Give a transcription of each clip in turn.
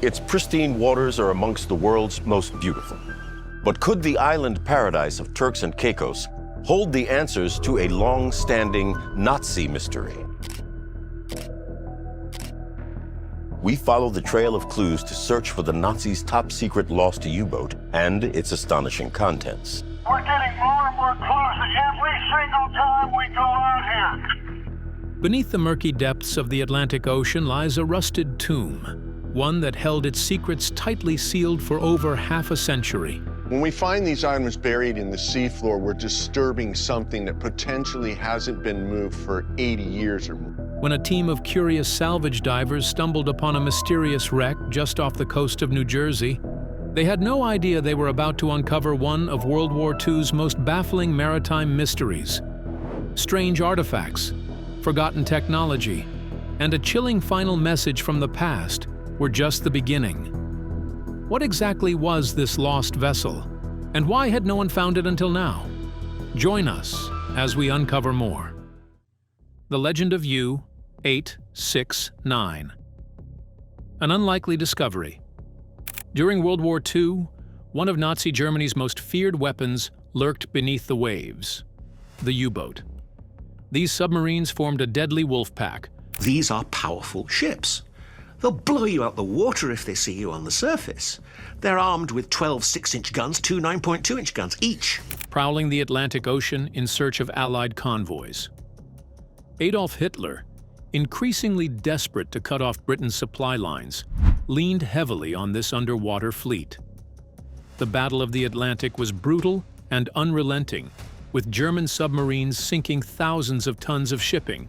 Its pristine waters are amongst the world's most beautiful. But could the island paradise of Turks and Caicos hold the answers to a long-standing Nazi mystery? We follow the trail of clues to search for the Nazis' top-secret lost U-boat and its astonishing contents. We're getting more and more clues every single time we go out here. Beneath the murky depths of the Atlantic Ocean lies a rusted tomb, one that held its secrets tightly sealed for over half a century. When we find these items buried in the seafloor, we're disturbing something that potentially hasn't been moved for 80 years or more. When a team of curious salvage divers stumbled upon a mysterious wreck just off the coast of New Jersey, they had no idea they were about to uncover one of World War II's most baffling maritime mysteries. Strange artifacts, forgotten technology, and a chilling final message from the past were just the beginning. What exactly was this lost vessel, and why had no one found it until now? Join us as we uncover more. The Legend of U-869. An unlikely discovery. During World War II, one of Nazi Germany's most feared weapons lurked beneath the waves: the U-boat. These submarines formed a deadly wolf pack. These are powerful ships. They'll blow you out the water if they see you on the surface. They're armed with 12 6-inch guns, 2 9.2-inch guns each. Prowling the Atlantic Ocean in search of Allied convoys. Adolf Hitler, increasingly desperate to cut off Britain's supply lines, leaned heavily on this underwater fleet. The Battle of the Atlantic was brutal and unrelenting, with German submarines sinking thousands of tons of shipping.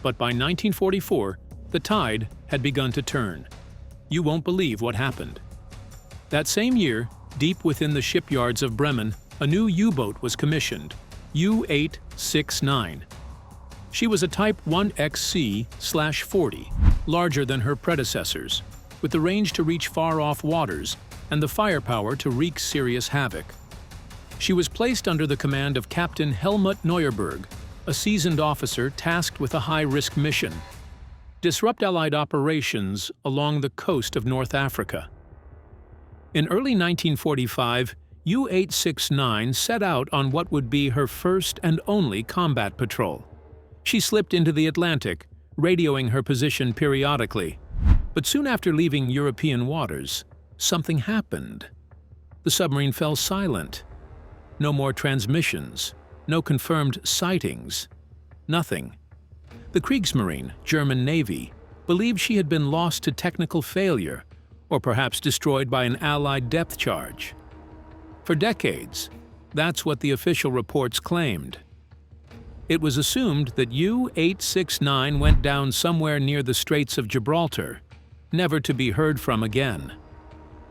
But by 1944, the tide had begun to turn. You won't believe what happened. That same year, deep within the shipyards of Bremen, a new U-boat was commissioned, U-869. She was a Type 1XC/40, larger than her predecessors, with the range to reach far-off waters and the firepower to wreak serious havoc. She was placed under the command of Captain Helmut Neuerberg, a seasoned officer tasked with a high-risk mission: disrupt Allied operations along the coast of North Africa. In early 1945, U-869 set out on what would be her first and only combat patrol. She slipped into the Atlantic, radioing her position periodically. But soon after leaving European waters, something happened. The submarine fell silent. No more transmissions, no confirmed sightings, nothing. The Kriegsmarine, German Navy, believed she had been lost to technical failure, or perhaps destroyed by an Allied depth charge. For decades, that's what the official reports claimed. It was assumed that U-869 went down somewhere near the Straits of Gibraltar, never to be heard from again.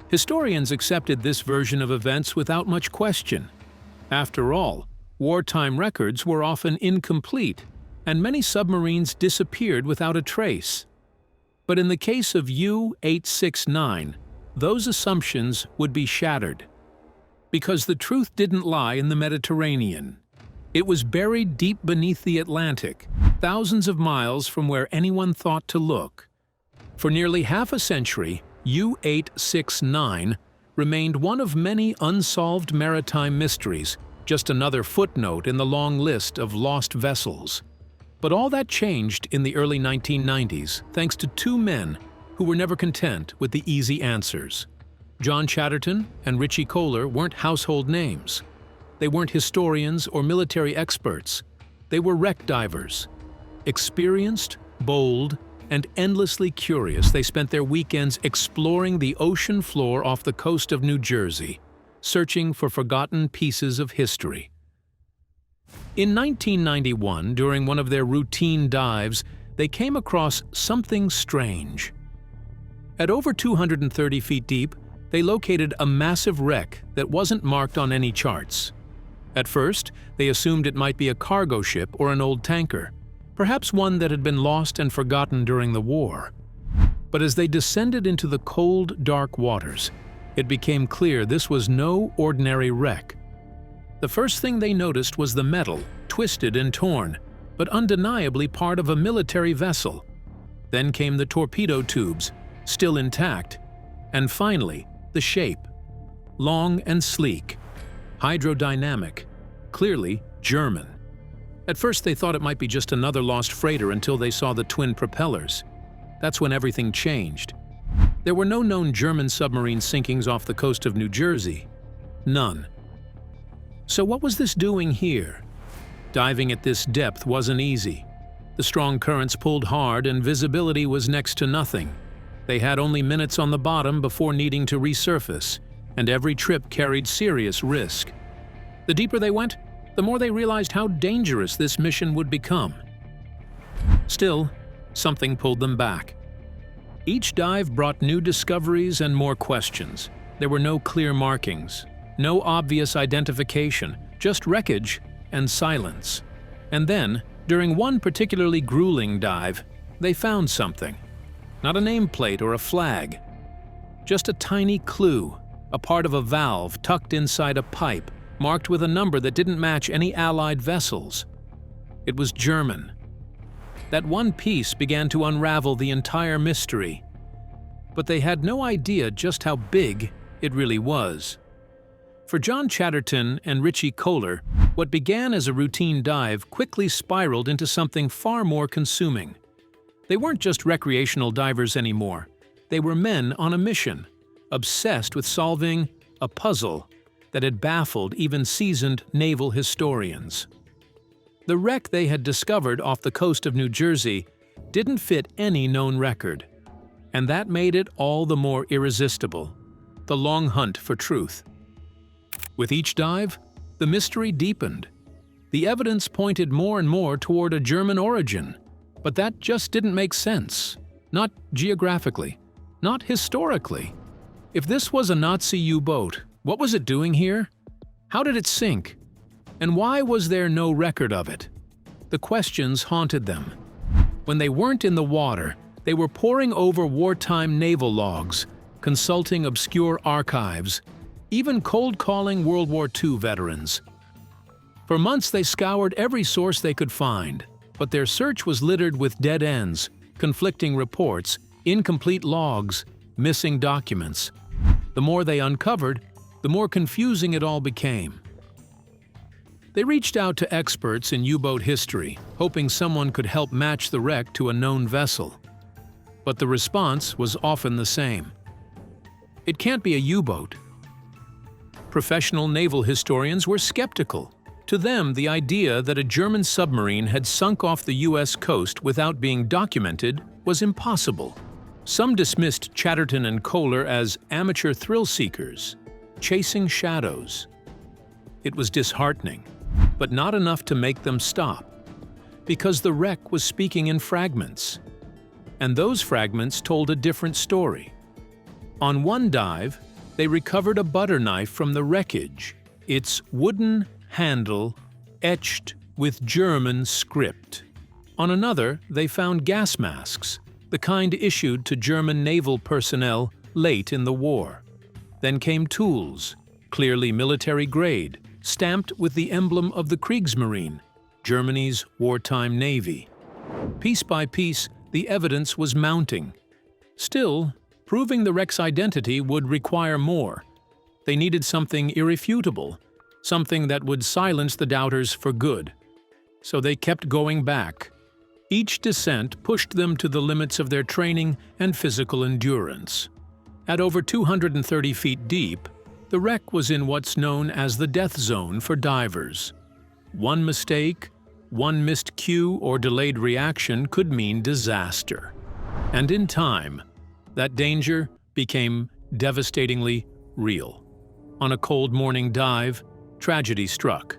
Historians accepted this version of events without much question. After all, wartime records were often incomplete, and many submarines disappeared without a trace. But in the case of U-869, those assumptions would be shattered. Because the truth didn't lie in the Mediterranean. It was buried deep beneath the Atlantic, thousands of miles from where anyone thought to look. For nearly half a century, U-869 remained one of many unsolved maritime mysteries, just another footnote in the long list of lost vessels. But all that changed in the early 1990s thanks to two men who were never content with the easy answers. John Chatterton and Richie Kohler weren't household names. They weren't historians or military experts. They were wreck divers. Experienced, bold, and endlessly curious, they spent their weekends exploring the ocean floor off the coast of New Jersey, searching for forgotten pieces of history. In 1991, during one of their routine dives, they came across something strange. At over 230 feet deep, they located a massive wreck that wasn't marked on any charts. At first, they assumed it might be a cargo ship or an old tanker, perhaps one that had been lost and forgotten during the war. But as they descended into the cold, dark waters, it became clear this was no ordinary wreck. The first thing they noticed was the metal, twisted and torn, but undeniably part of a military vessel. Then came the torpedo tubes, still intact, And finally, the shape. Long and sleek, hydrodynamic, clearly German. At first they thought it might be just another lost freighter until they saw the twin propellers. That's when everything changed. There were no known German submarine sinkings off the coast of New Jersey. None. So what was this doing here? Diving at this depth wasn't easy. The strong currents pulled hard and visibility was next to nothing. They had only minutes on the bottom before needing to resurface, and every trip carried serious risk. The deeper they went, the more they realized how dangerous this mission would become. Still, something pulled them back. Each dive brought new discoveries and more questions. There were no clear markings, no obvious identification, just wreckage and silence. And then, during one particularly grueling dive, they found something. Not a nameplate or a flag. Just a tiny clue, a part of a valve tucked inside a pipe, marked with a number that didn't match any Allied vessels. It was German. That one piece began to unravel the entire mystery. But they had no idea just how big it really was. For John Chatterton and Richie Kohler, what began as a routine dive quickly spiraled into something far more consuming. They weren't just recreational divers anymore. They were men on a mission, obsessed with solving a puzzle that had baffled even seasoned naval historians. The wreck they had discovered off the coast of New Jersey didn't fit any known record, and that made it all the more irresistible, the long hunt for truth. With each dive, the mystery deepened. The evidence pointed more and more toward a German origin, but that just didn't make sense. Not geographically, not historically. If this was a Nazi U-boat, what was it doing here? How did it sink? And why was there no record of it? The questions haunted them. When they weren't in the water, they were poring over wartime naval logs, consulting obscure archives, even cold-calling World War II veterans. For months they scoured every source they could find, but their search was littered with dead ends, conflicting reports, incomplete logs, missing documents. The more they uncovered, the more confusing it all became. They reached out to experts in U-boat history, hoping someone could help match the wreck to a known vessel. But the response was often the same. It can't be a U-boat. Professional naval historians were skeptical. To them, the idea that a German submarine had sunk off the U.S. coast without being documented was impossible. Some dismissed Chatterton and Kohler as amateur thrill-seekers, chasing shadows. It was disheartening, but not enough to make them stop, because the wreck was speaking in fragments, and those fragments told a different story. On one dive, they recovered a butter knife from the wreckage, its wooden handle etched with German script. On another, they found gas masks, the kind issued to German naval personnel late in the war. Then came tools, clearly military grade, stamped with the emblem of the Kriegsmarine, Germany's wartime navy. Piece by piece, the evidence was mounting. Still, proving the wreck's identity would require more. They needed something irrefutable, something that would silence the doubters for good. So they kept going back. Each descent pushed them to the limits of their training and physical endurance. At over 230 feet deep, the wreck was in what's known as the death zone for divers. One mistake, one missed cue or delayed reaction could mean disaster. And in time, that danger became devastatingly real. On a cold morning dive, tragedy struck.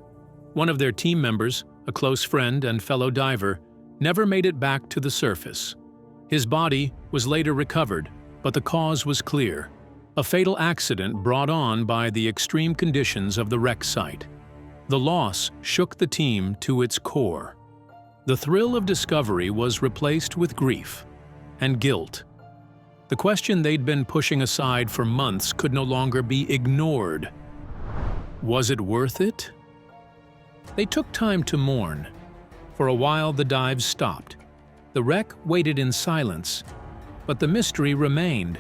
One of their team members, a close friend and fellow diver, never made it back to the surface. His body was later recovered, but the cause was clear: a fatal accident brought on by the extreme conditions of the wreck site. The loss shook the team to its core. The thrill of discovery was replaced with grief and guilt. The question they'd been pushing aside for months could no longer be ignored. Was it worth it? They took time to mourn. For a while, the dives stopped. The wreck waited in silence, but the mystery remained.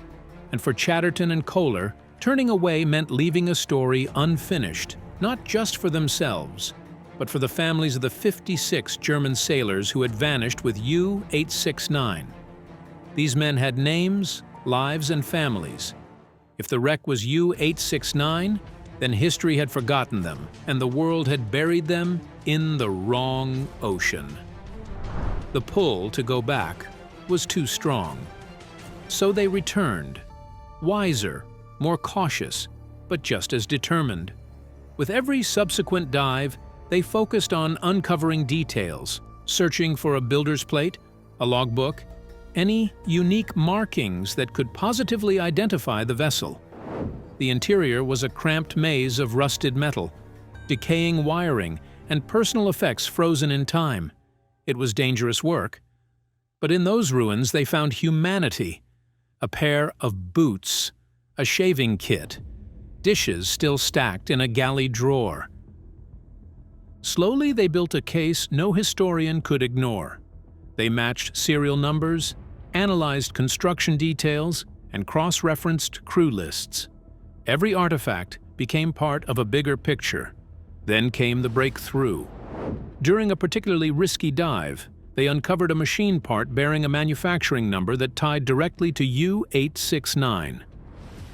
And for Chatterton and Kohler, turning away meant leaving a story unfinished, not just for themselves, but for the families of the 56 German sailors who had vanished with U-869. These men had names, lives, and families. If the wreck was U-869, then history had forgotten them, and the world had buried them in the wrong ocean. The pull to go back was too strong. So they returned, wiser, more cautious, but just as determined. With every subsequent dive, they focused on uncovering details, searching for a builder's plate, a logbook, any unique markings that could positively identify the vessel. The interior was a cramped maze of rusted metal, decaying wiring, and personal effects frozen in time. It was dangerous work. But in those ruins they found humanity, a pair of boots, a shaving kit, dishes still stacked in a galley drawer. Slowly they built a case no historian could ignore. They matched serial numbers, analyzed construction details, and cross-referenced crew lists. Every artifact became part of a bigger picture. Then came the breakthrough. During a particularly risky dive, they uncovered a machine part bearing a manufacturing number that tied directly to U-869.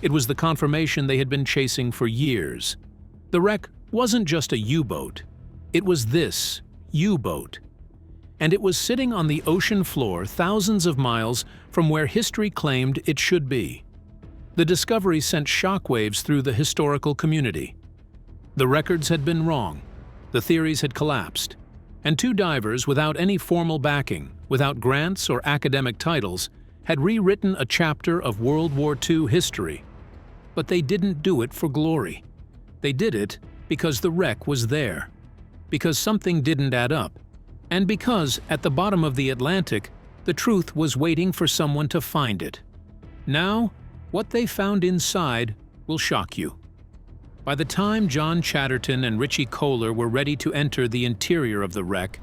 It was the confirmation they had been chasing for years. The wreck wasn't just a U-boat. It was this U-boat. And it was sitting on the ocean floor thousands of miles from where history claimed it should be. The discovery sent shockwaves through the historical community. The records had been wrong, the theories had collapsed, and two divers without any formal backing, without grants or academic titles, had rewritten a chapter of World War II history. But they didn't do it for glory. They did it because the wreck was there, because something didn't add up, and because at the bottom of the Atlantic, the truth was waiting for someone to find it. Now, what they found inside will shock you. By the time John Chatterton and Richie Kohler were ready to enter the interior of the wreck,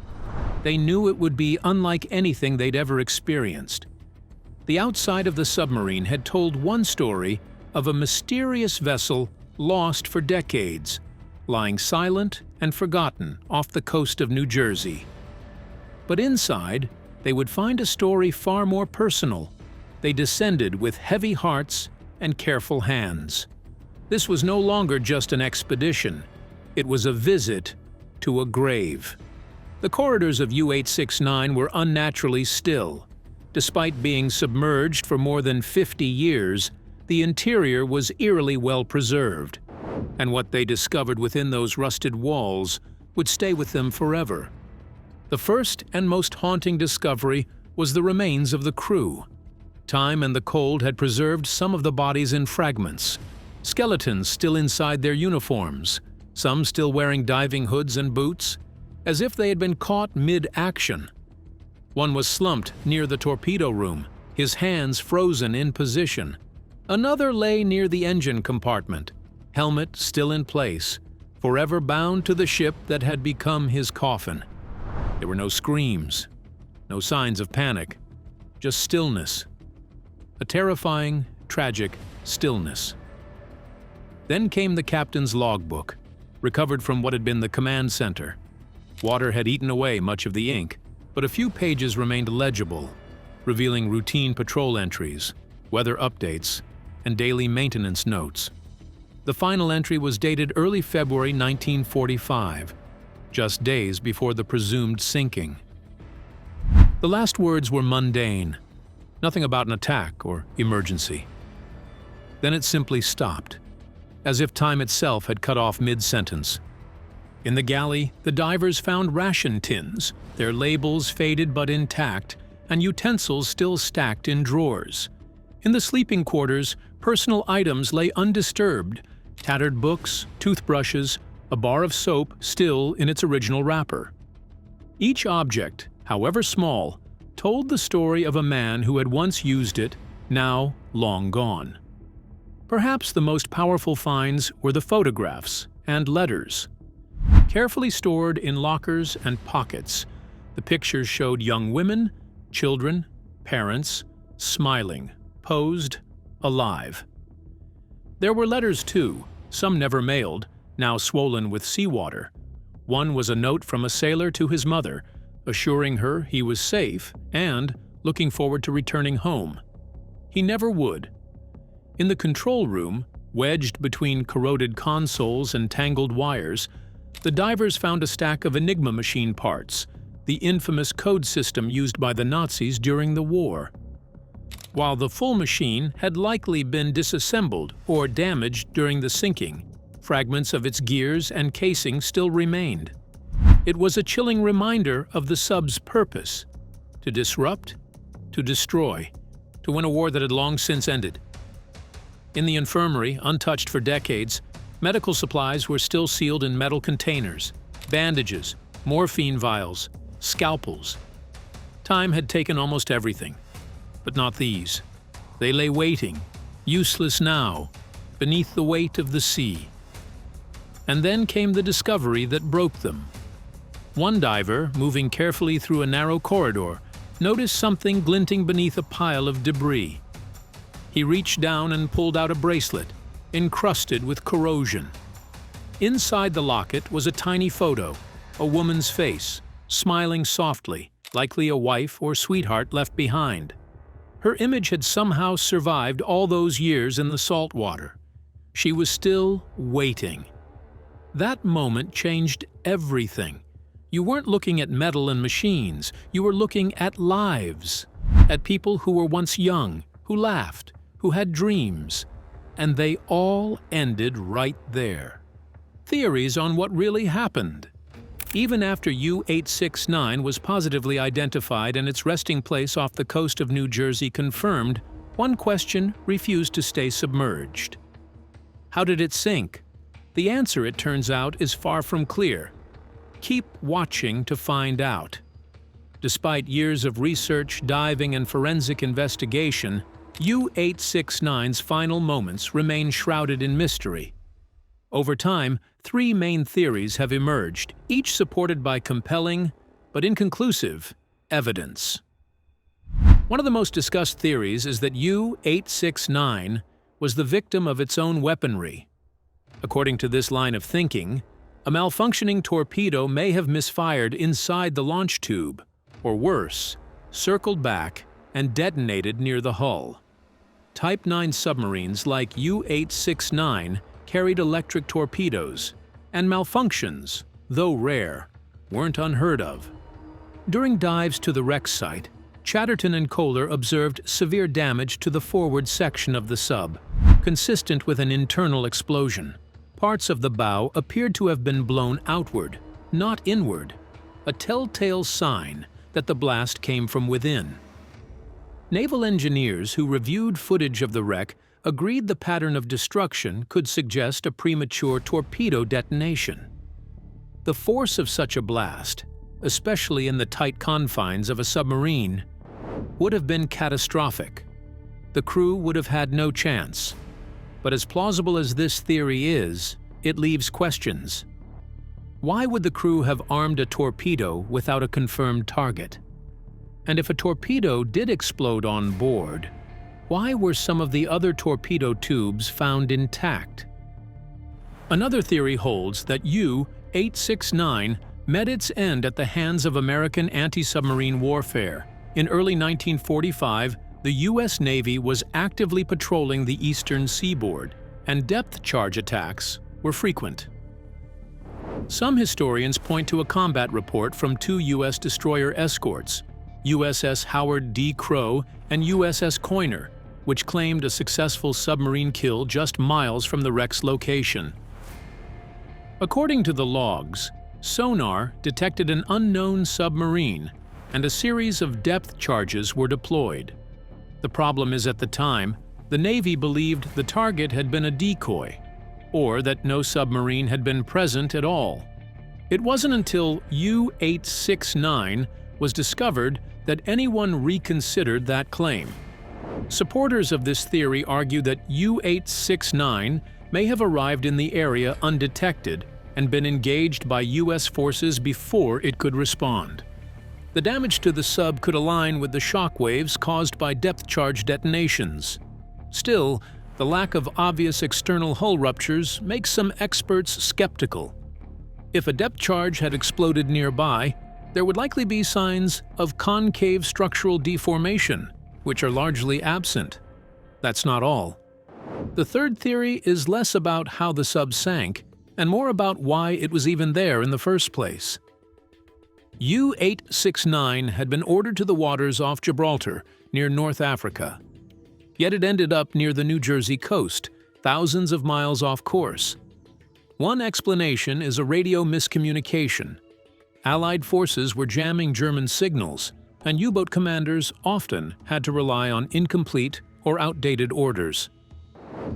they knew it would be unlike anything they'd ever experienced. The outside of the submarine had told one story of a mysterious vessel lost for decades, lying silent and forgotten off the coast of New Jersey. But inside, they would find a story far more personal. They descended with heavy hearts and careful hands. This was no longer just an expedition. It was a visit to a grave. The corridors of U-869 were unnaturally still. Despite being submerged for more than 50 years, the interior was eerily well preserved. And what they discovered within those rusted walls would stay with them forever. The first and most haunting discovery was the remains of the crew. Time and the cold had preserved some of the bodies in fragments. Skeletons still inside their uniforms, some still wearing diving hoods and boots, as if they had been caught mid-action. One was slumped near the torpedo room, his hands frozen in position. Another lay near the engine compartment, helmet still in place, forever bound to the ship that had become his coffin. There were no screams, no signs of panic, just stillness. A terrifying, tragic stillness. Then came the captain's logbook, recovered from what had been the command center. Water had eaten away much of the ink, but a few pages remained legible, revealing routine patrol entries, weather updates, and daily maintenance notes. The final entry was dated early February 1945, just days before the presumed sinking. The last words were mundane, nothing about an attack or emergency. Then it simply stopped, as if time itself had cut off mid-sentence. In the galley, the divers found ration tins, their labels faded but intact, and utensils still stacked in drawers. In the sleeping quarters, personal items lay undisturbed, tattered books, toothbrushes, a bar of soap still in its original wrapper. Each object, however small, told the story of a man who had once used it, now long gone. Perhaps the most powerful finds were the photographs and letters. Carefully stored in lockers and pockets, the pictures showed young women, children, parents, smiling, posed, alive. There were letters too, some never mailed, now swollen with seawater. One was a note from a sailor to his mother, assuring her he was safe and looking forward to returning home. He never would. In the control room, wedged between corroded consoles and tangled wires, the divers found a stack of Enigma machine parts, the infamous code system used by the Nazis during the war. While the full machine had likely been disassembled or damaged during the sinking, fragments of its gears and casing still remained. It was a chilling reminder of the sub's purpose: to disrupt, to destroy, to win a war that had long since ended. In the infirmary, untouched for decades, medical supplies were still sealed in metal containers: bandages, morphine vials, scalpels. Time had taken almost everything, but not these. They lay waiting, useless now, beneath the weight of the sea. And then came the discovery that broke them. One diver, moving carefully through a narrow corridor, noticed something glinting beneath a pile of debris. He reached down and pulled out a bracelet, encrusted with corrosion. Inside the locket was a tiny photo, a woman's face, smiling softly, likely a wife or sweetheart left behind. Her image had somehow survived all those years in the salt water. She was still waiting. That moment changed everything. You weren't looking at metal and machines, you were looking at lives, at people who were once young, who laughed, who had dreams, and they all ended right there. Theories on what really happened. Even after U-869 was positively identified and its resting place off the coast of New Jersey confirmed, one question refused to stay submerged. How did it sink? The answer, it turns out, is far from clear. Keep watching to find out. Despite years of research, diving, and forensic investigation, U-869's final moments remain shrouded in mystery. Over time, three main theories have emerged, each supported by compelling, but inconclusive, evidence. One of the most discussed theories is that U-869 was the victim of its own weaponry. According to this line of thinking, a malfunctioning torpedo may have misfired inside the launch tube, or worse, circled back and detonated near the hull. Type 9 submarines like U-869 carried electric torpedoes, and malfunctions, though rare, weren't unheard of. During dives to the wreck site, Chatterton and Kohler observed severe damage to the forward section of the sub, consistent with an internal explosion. Parts of the bow appeared to have been blown outward, not inward, a telltale sign that the blast came from within. Naval engineers who reviewed footage of the wreck agreed the pattern of destruction could suggest a premature torpedo detonation. The force of such a blast, especially in the tight confines of a submarine, would have been catastrophic. The crew would have had no chance. But as plausible as this theory is, it leaves questions. Why would the crew have armed a torpedo without a confirmed target? And if a torpedo did explode on board, why were some of the other torpedo tubes found intact? Another theory holds that U-869 met its end at the hands of American anti-submarine warfare. In early 1945, the U.S. Navy was actively patrolling the eastern seaboard, and depth charge attacks were frequent. Some historians point to a combat report from two U.S. destroyer escorts, USS Howard D. Crowe and USS Coiner, which claimed a successful submarine kill just miles from the wreck's location. According to the logs, sonar detected an unknown submarine, and a series of depth charges were deployed. The problem is, at the time, the Navy believed the target had been a decoy, or that no submarine had been present at all. It wasn't until U-869 was discovered that anyone reconsidered that claim. Supporters of this theory argue that U-869 may have arrived in the area undetected and been engaged by U.S. forces before it could respond. The damage to the sub could align with the shock waves caused by depth charge detonations. Still, the lack of obvious external hull ruptures makes some experts skeptical. If a depth charge had exploded nearby, there would likely be signs of concave structural deformation, which are largely absent. That's not all. The third theory is less about how the sub sank and more about why it was even there in the first place. U-869 had been ordered to the waters off Gibraltar, near North Africa. Yet it ended up near the New Jersey coast, thousands of miles off course. One explanation is a radio miscommunication. Allied forces were jamming German signals, and U-boat commanders often had to rely on incomplete or outdated orders.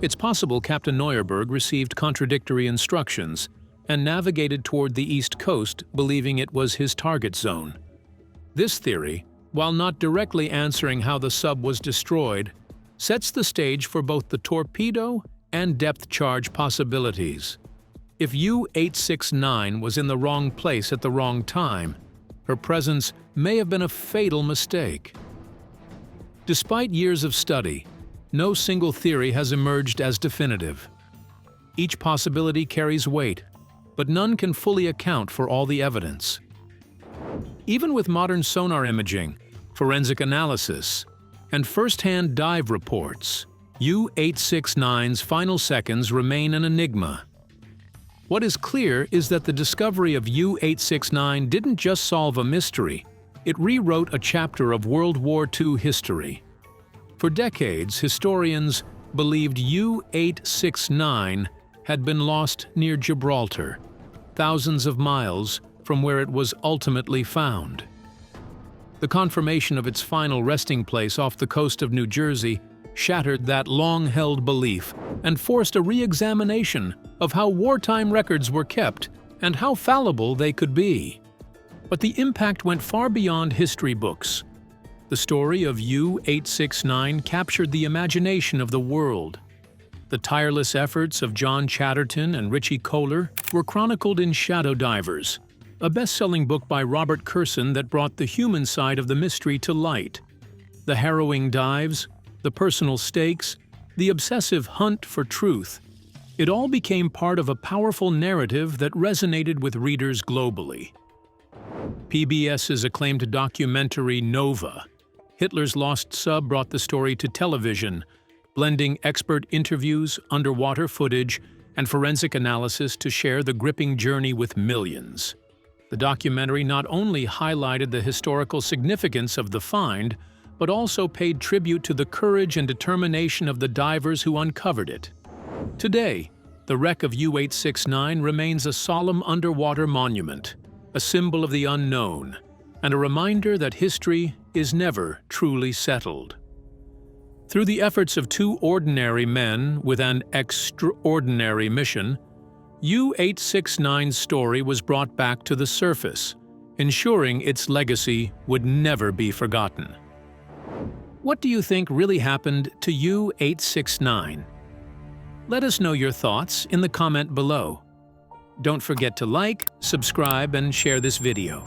It's possible Captain Neuerberg received contradictory instructions and navigated toward the east coast, believing it was his target zone. This theory, while not directly answering how the sub was destroyed, sets the stage for both the torpedo and depth charge possibilities. If U-869 was in the wrong place at the wrong time, her presence may have been a fatal mistake. Despite years of study, no single theory has emerged as definitive. Each possibility carries weight, but none can fully account for all the evidence. Even with modern sonar imaging, forensic analysis, and first-hand dive reports, U-869's final seconds remain an enigma. What is clear is that the discovery of U-869 didn't just solve a mystery, it rewrote a chapter of World War II history. For decades, historians believed U-869 had been lost near Gibraltar, thousands of miles from where it was ultimately found. The confirmation of its final resting place off the coast of New Jersey shattered that long-held belief and forced a re-examination of how wartime records were kept and how fallible they could be. But the impact went far beyond history books. The story of U-869 captured the imagination of the world. The tireless efforts of John Chatterton and Richie Kohler were chronicled in Shadow Divers, a best-selling book by Robert Kurson that brought the human side of the mystery to light. The harrowing dives, the personal stakes, the obsessive hunt for truth, it all became part of a powerful narrative that resonated with readers globally. PBS's acclaimed documentary Nova, Hitler's Lost Sub, brought the story to television, blending expert interviews, underwater footage, and forensic analysis to share the gripping journey with millions. The documentary not only highlighted the historical significance of the find, but also paid tribute to the courage and determination of the divers who uncovered it. Today, the wreck of U-869 remains a solemn underwater monument, a symbol of the unknown, and a reminder that history is never truly settled. Through the efforts of two ordinary men with an extraordinary mission, U-869's story was brought back to the surface, ensuring its legacy would never be forgotten. What do you think really happened to U-869? Let us know your thoughts in the comment below. Don't forget to like, subscribe, and share this video.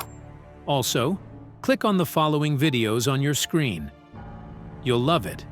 Also, click on the following videos on your screen. You'll love it